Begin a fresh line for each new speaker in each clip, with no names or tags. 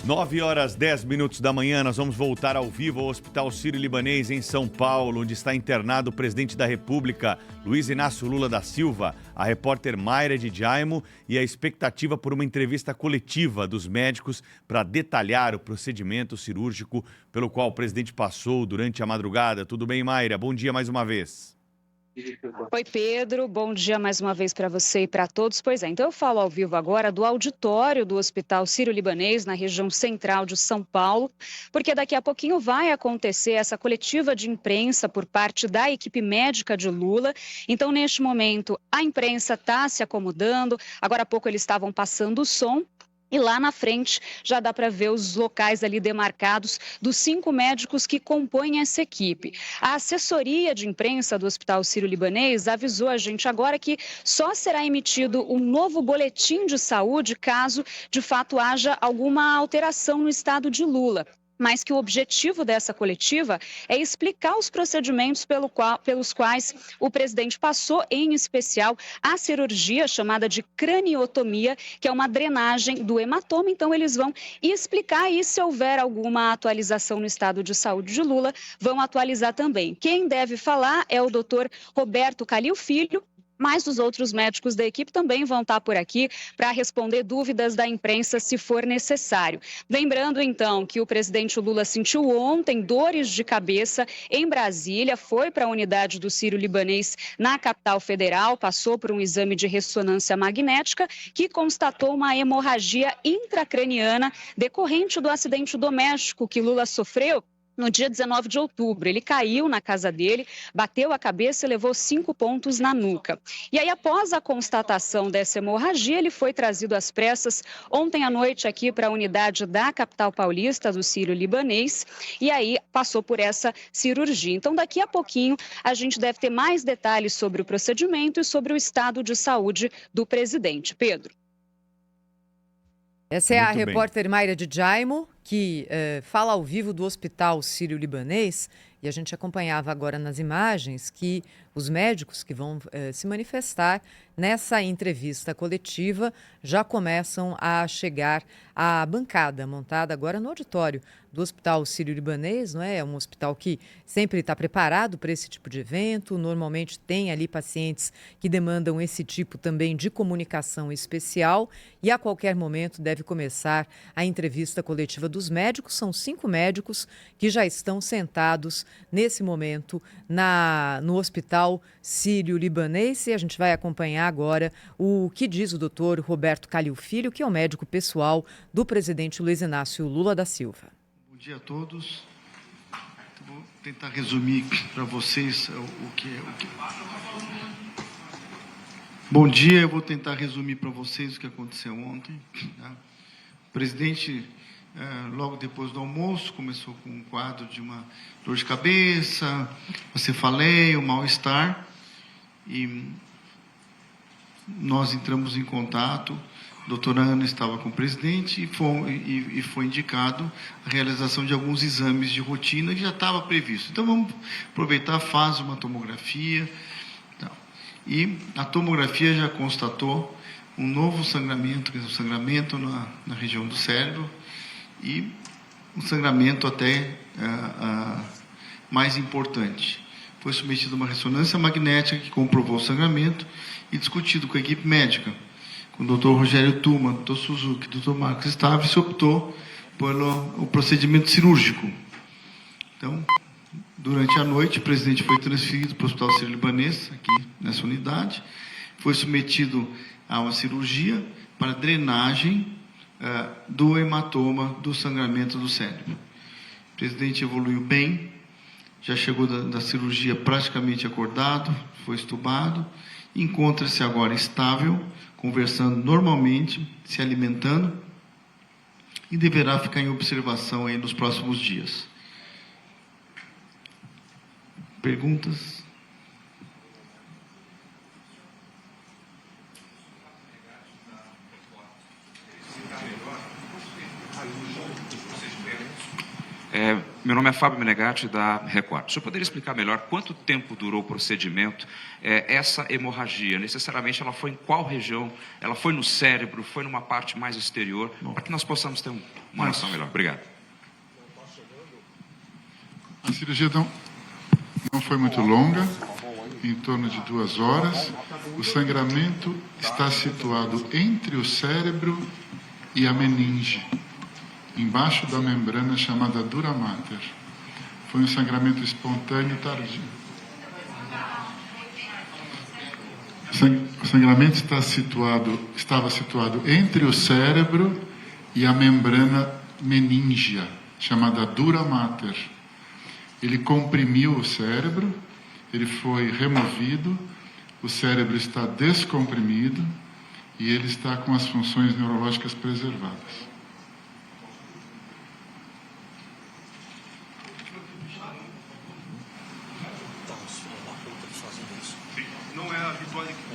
9h10 da manhã, nós vamos voltar ao vivo ao Hospital Sírio-Libanês em São Paulo, onde está internado o presidente da República, Luiz Inácio Lula da Silva, a repórter Mayra de Jaimo e a expectativa por uma entrevista coletiva dos médicos para detalhar o procedimento cirúrgico pelo qual o presidente passou durante a madrugada. Tudo bem, Mayra? Bom dia mais uma vez.
Oi, Pedro. Bom dia mais uma vez para você e para todos. Pois é, então eu falo ao vivo agora do auditório do Hospital Sírio-Libanês, na região central de São Paulo, porque daqui a pouquinho vai acontecer essa coletiva de imprensa por parte da equipe médica de Lula. Então, neste momento, a imprensa está se acomodando. Agora há pouco eles estavam passando o som. E lá na frente já dá para ver os locais ali demarcados dos 5 médicos que compõem essa equipe. A assessoria de imprensa do Hospital Sírio-Libanês avisou a gente agora que só será emitido um novo boletim de saúde caso, de fato, haja alguma alteração no estado de Lula. Mas que o objetivo dessa coletiva é explicar os procedimentos pelos quais o presidente passou, em especial a cirurgia chamada de craniotomia, que é uma drenagem do hematoma. Então, eles vão explicar e, se houver alguma atualização no estado de saúde de Lula, vão atualizar também. Quem deve falar é o doutor Roberto Calil Filho, mas os outros médicos da equipe também vão estar por aqui para responder dúvidas da imprensa se for necessário. Lembrando, então, que o presidente Lula sentiu ontem dores de cabeça em Brasília, foi para a unidade do Sírio-Libanês na capital federal, passou por um exame de ressonância magnética que constatou uma hemorragia intracraniana decorrente do acidente doméstico que Lula sofreu no dia 19 de outubro. Ele caiu na casa dele, bateu a cabeça e levou 5 pontos na nuca. E aí, após a constatação dessa hemorragia, ele foi trazido às pressas ontem à noite aqui para a unidade da capital paulista do Sírio-Libanês e aí passou por essa cirurgia. Então, daqui a pouquinho, a gente deve ter mais detalhes sobre o procedimento e sobre o estado de saúde do presidente. Pedro.
Essa é a repórter Mayra de Jaimo, que fala ao vivo do Hospital Sírio-Libanês, e a gente acompanhava agora nas imagens que os médicos que vão se manifestar nessa entrevista coletiva já começam a chegar à bancada montada agora no auditório do Hospital Sírio-Libanês, não é? É um hospital que sempre está preparado para esse tipo de evento, normalmente tem ali pacientes que demandam esse tipo também de comunicação especial e a qualquer momento deve começar a entrevista coletiva dos médicos. São 5 médicos que já estão sentados nesse momento no Hospital Sírio-Libanês e a gente vai acompanhar agora o que diz o doutor Roberto Calil Filho, que é o médico pessoal do presidente Luiz Inácio Lula da Silva.
Bom dia a todos. Vou tentar resumir para vocês o que. Bom dia, eu vou tentar resumir para vocês o que aconteceu ontem. Tá? O presidente, logo depois do almoço, começou com um quadro de uma dor de cabeça, uma cefaleia, um mal-estar, e nós entramos em contato. A doutora Ana estava com o presidente e foi indicado a realização de alguns exames de rotina que já estava previsto. Então, vamos aproveitar, faz uma tomografia. Tá. E a tomografia já constatou um novo sangramento, um sangramento na região do cérebro e um sangramento até mais importante. Foi submetido a uma ressonância magnética que comprovou o sangramento e discutido com a equipe médica, com o doutor Rogério Tuma, doutor Suzuki, doutor Marcos Stave, se optou pelo procedimento cirúrgico. Então, durante a noite, o presidente foi transferido para o Hospital Sírio-Libanês, aqui nessa unidade, foi submetido a uma cirurgia para drenagem do hematoma do sangramento do cérebro. O presidente evoluiu bem, já chegou da cirurgia praticamente acordado, foi estubado, encontra-se agora estável, conversando normalmente, se alimentando e deverá ficar em observação aí nos próximos dias. Perguntas?
Meu nome é Fábio Menegatti, da Record. O senhor poderia explicar melhor quanto tempo durou o procedimento? Essa hemorragia, necessariamente, ela foi em qual região? Ela foi no cérebro? Foi numa parte mais exterior? Para que nós possamos ter uma noção melhor. Obrigado.
A cirurgia não foi muito longa, em torno de 2 horas. O sangramento está situado entre o cérebro e a meninge, embaixo da membrana chamada dura mater. Foi um sangramento espontâneo tardio. O sangramento estava situado entre o cérebro e a membrana meníngia, chamada dura mater. Ele comprimiu o cérebro, ele foi removido, o cérebro está descomprimido e ele está com as funções neurológicas preservadas.
Não é a Vitória que...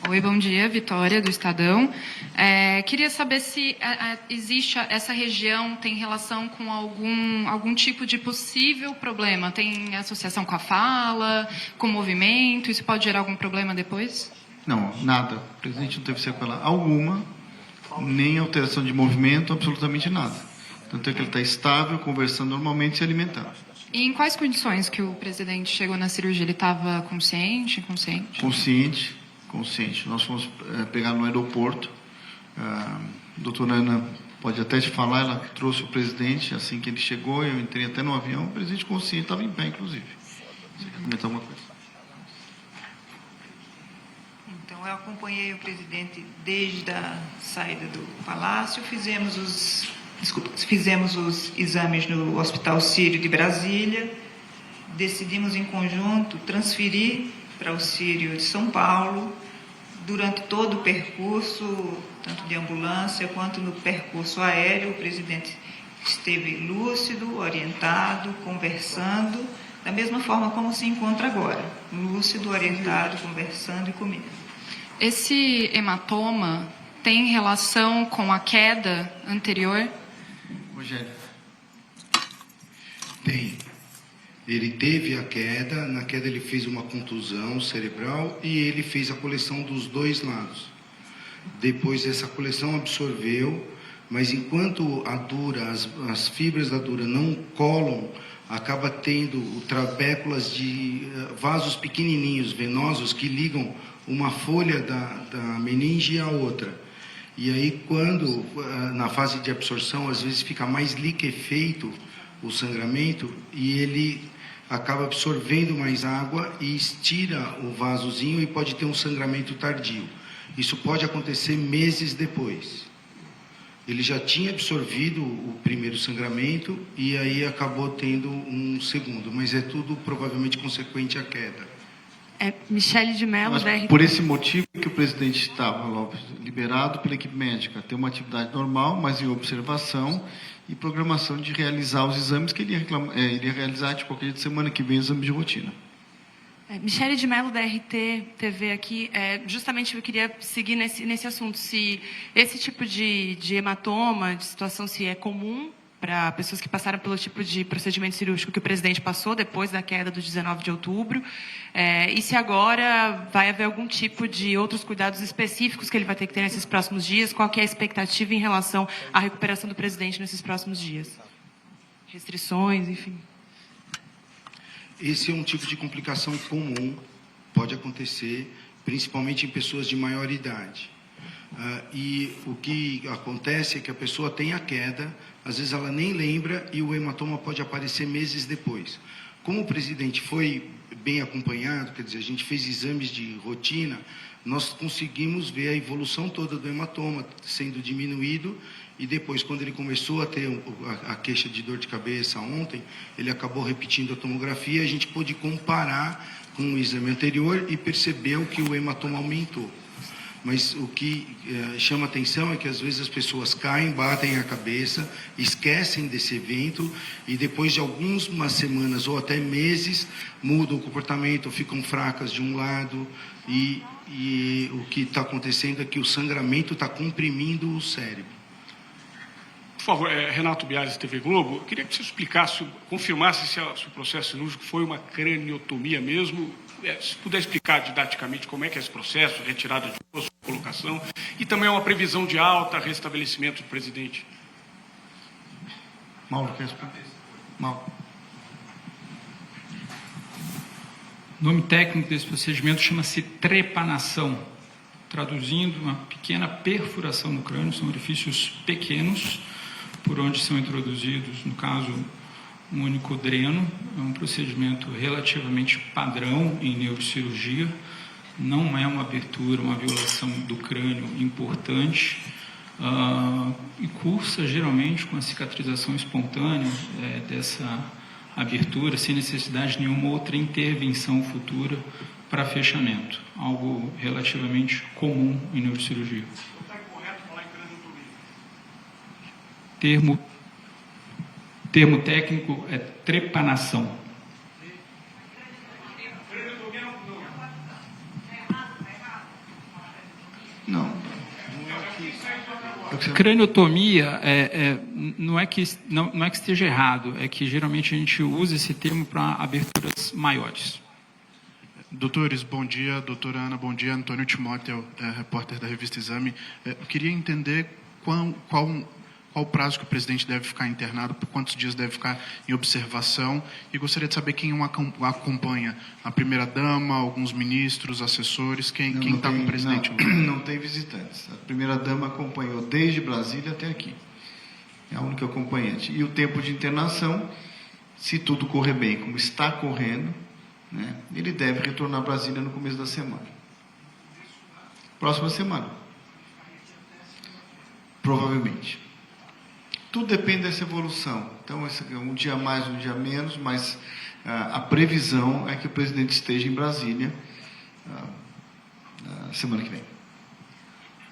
Oi, bom dia, Vitória, do Estadão. Queria saber se existe essa região tem relação com algum tipo de possível problema. Tem associação com a fala, com o movimento? Isso pode gerar algum problema depois?
Não, nada. O presidente não teve sequela alguma, nem alteração de movimento, absolutamente nada. Tanto é que ele está estável, conversando normalmente e se alimentando.
E em quais condições que o presidente chegou na cirurgia? Ele estava consciente, inconsciente?
Consciente. Nós fomos pegar no aeroporto. A doutora Ana pode até te falar, ela trouxe o presidente assim que ele chegou, eu entrei até no avião, o presidente consciente, estava em pé, inclusive. Você quer comentar alguma coisa?
Então, eu acompanhei o presidente desde a saída do palácio, fizemos os exames no Hospital Sírio de Brasília, decidimos em conjunto transferir para o Sírio de São Paulo. Durante todo o percurso, tanto de ambulância quanto no percurso aéreo, o presidente esteve lúcido, orientado, conversando, da mesma forma como se encontra agora, lúcido, orientado, conversando e comigo.
Esse hematoma tem relação com a queda anterior?
Rogério.
Tem. Ele teve a queda, na queda ele fez uma contusão cerebral e ele fez a coleção dos 2 lados. Depois essa coleção absorveu, mas enquanto a dura, as fibras da dura não colam, acaba tendo trabéculas de vasos pequenininhos, venosos, que ligam uma folha da meninge à outra. E aí quando, na fase de absorção, às vezes fica mais liquefeito o sangramento e ele acaba absorvendo mais água e estira o vasozinho e pode ter um sangramento tardio. Isso pode acontecer meses depois. Ele já tinha absorvido o primeiro sangramento e aí acabou tendo um segundo, mas é tudo provavelmente consequente à queda.
Michele de Mello, BR.
Por esse motivo que o presidente estava liberado pela equipe médica, ter uma atividade normal, mas em observação e programação de realizar os exames que ele iria realizar de qualquer dia de semana que vem, exames de rotina.
Michele de Mello, da RT TV aqui. Justamente eu queria seguir nesse assunto, se esse tipo de hematoma, de situação, se é comum para pessoas que passaram pelo tipo de procedimento cirúrgico que o presidente passou depois da queda do 19 de outubro, e se agora vai haver algum tipo de outros cuidados específicos que ele vai ter que ter nesses próximos dias, qual que é a expectativa em relação à recuperação do presidente nesses próximos dias? Restrições, enfim.
Esse é um tipo de complicação comum, pode acontecer, principalmente em pessoas de maior idade. E o que acontece é que a pessoa tem a queda, às vezes ela nem lembra e o hematoma pode aparecer meses depois. Como o presidente foi bem acompanhado, quer dizer, a gente fez exames de rotina, nós conseguimos ver a evolução toda do hematoma sendo diminuído e depois, quando ele começou a ter a queixa de dor de cabeça ontem, ele acabou repetindo a tomografia, a gente pôde comparar com o exame anterior e percebeu que o hematoma aumentou. Mas o que chama atenção é que às vezes as pessoas caem, batem a cabeça, esquecem desse evento e depois de algumas semanas ou até meses mudam o comportamento, ficam fracas de um lado e o que está acontecendo é que o sangramento está comprimindo o cérebro.
favor, Renato Biares, TV Globo, eu queria que você explicasse, confirmasse se o processo cirúrgico foi uma craniotomia mesmo, se puder explicar didaticamente como é que é esse processo, retirada de osso, colocação, e também uma previsão de alta, restabelecimento do presidente.
Mauro, quer responder? Mauro.
O nome técnico desse procedimento chama-se trepanação. Traduzindo, uma pequena perfuração no crânio, são orifícios pequenos, por onde são introduzidos, no caso, um único dreno. É um procedimento relativamente padrão em neurocirurgia, não é uma abertura, uma violação do crânio importante, e cursa geralmente com a cicatrização espontânea dessa abertura, sem necessidade de nenhuma outra intervenção futura para fechamento, algo relativamente comum em neurocirurgia.
Está correto falar em craniotomia?
Termo técnico é trepanação.
Não.
Craniotomia não é que esteja errado, é que geralmente a gente usa esse termo para aberturas maiores.
Doutores, bom dia. Doutora Ana, bom dia. Antônio Timóteo, repórter da revista Exame. Eu queria entender qual o prazo que o presidente deve ficar internado, por quantos dias deve ficar em observação, e gostaria de saber quem o acompanha. A primeira-dama, alguns ministros, assessores, quem está com o presidente?
Não tem visitantes. A primeira-dama acompanhou desde Brasília até aqui. É a única acompanhante. E o tempo de internação, se tudo correr bem, como está correndo, né, ele deve retornar a Brasília no começo da semana. Próxima semana. Provavelmente. Tudo depende dessa evolução. Então, um dia mais, um dia menos, mas a previsão é que o presidente esteja em Brasília na semana que vem.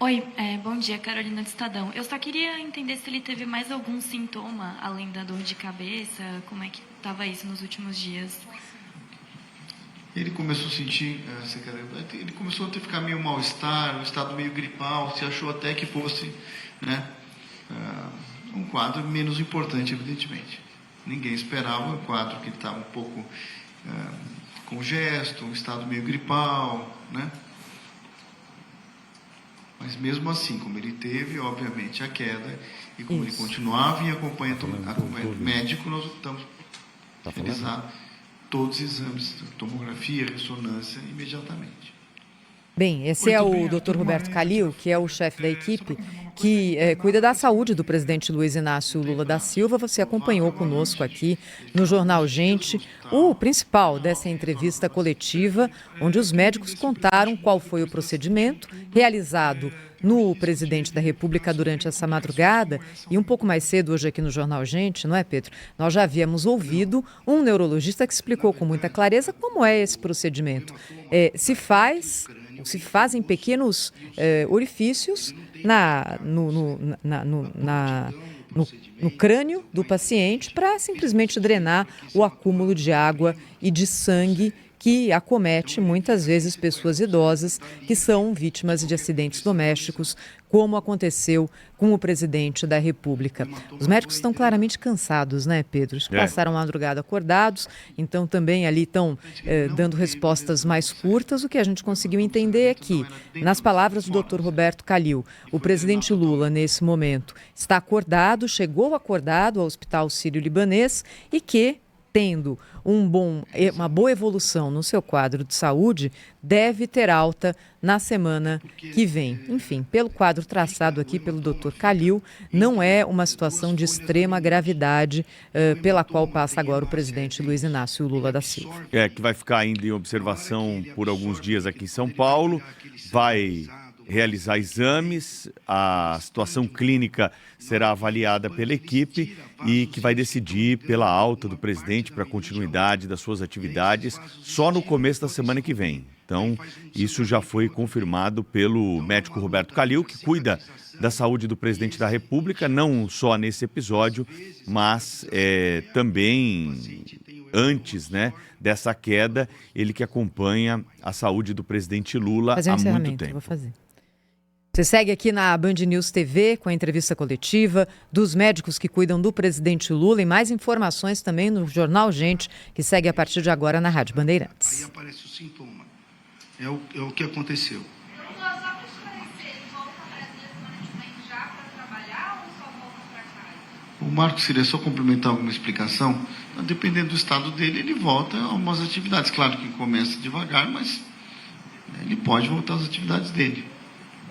Oi, bom dia, Carolina do Estadão. Eu só queria entender se ele teve mais algum sintoma, além da dor de cabeça, como é que estava isso nos últimos dias?
Ele começou a sentir, ele começou a ficar meio mal-estar, um estado meio gripal, se achou até que fosse, né, um quadro menos importante, evidentemente. Ninguém esperava um quadro que estava um pouco com gesto, um estado meio gripal, né? Mas mesmo assim, como ele teve, obviamente, a queda, e como ele continuava em acompanhamento médico, nós estamos realizando todos os exames, tomografia, ressonância, imediatamente.
Bem, esse é o Dr. Roberto Calil, que é o chefe da equipe que cuida da saúde do presidente Luiz Inácio Lula da Silva. Você acompanhou conosco aqui no Jornal Gente o principal dessa entrevista coletiva, onde os médicos contaram qual foi o procedimento realizado no presidente da República durante essa madrugada. E um pouco mais cedo hoje aqui no Jornal Gente, não é, Pedro? Nós já havíamos ouvido um neurologista que explicou com muita clareza como é esse procedimento. Se fazem pequenos orifícios no crânio do paciente para simplesmente drenar o acúmulo de água e de sangue que acomete muitas vezes pessoas idosas que são vítimas de acidentes domésticos, como aconteceu com o presidente da República. Os médicos estão claramente cansados, né, Pedro? Passaram a madrugada acordados, então também ali estão dando respostas mais curtas. O que a gente conseguiu entender é que, nas palavras do Dr. Roberto Calil, o presidente Lula, nesse momento, está acordado, chegou acordado ao Hospital Sírio-Libanês e que, tendo uma boa evolução no seu quadro de saúde, deve ter alta na semana que vem. Enfim, pelo quadro traçado aqui pelo Dr. Calil, não é uma situação de extrema gravidade pela qual passa agora o presidente Luiz Inácio Lula da Silva.
Que vai ficar ainda em observação por alguns dias aqui em São Paulo, vai realizar exames, a situação clínica será avaliada pela equipe e que vai decidir pela alta do presidente para a continuidade das suas atividades só no começo da semana que vem. Então, isso já foi confirmado pelo médico Roberto Calil, que cuida da saúde do presidente da República, não só nesse episódio, mas também antes, né, dessa queda, ele que acompanha a saúde do presidente Lula há muito tempo.
Vou fazer. Você segue aqui na Band News TV com a entrevista coletiva dos médicos que cuidam do presidente Lula e mais informações também no Jornal Gente, que segue a partir de agora na Rádio Bandeirantes.
Aí aparece o sintoma. É o que aconteceu. O Marcos Círio, só complementar alguma explicação, dependendo do estado dele, ele volta a algumas atividades. Claro que começa devagar, mas ele pode voltar às atividades dele.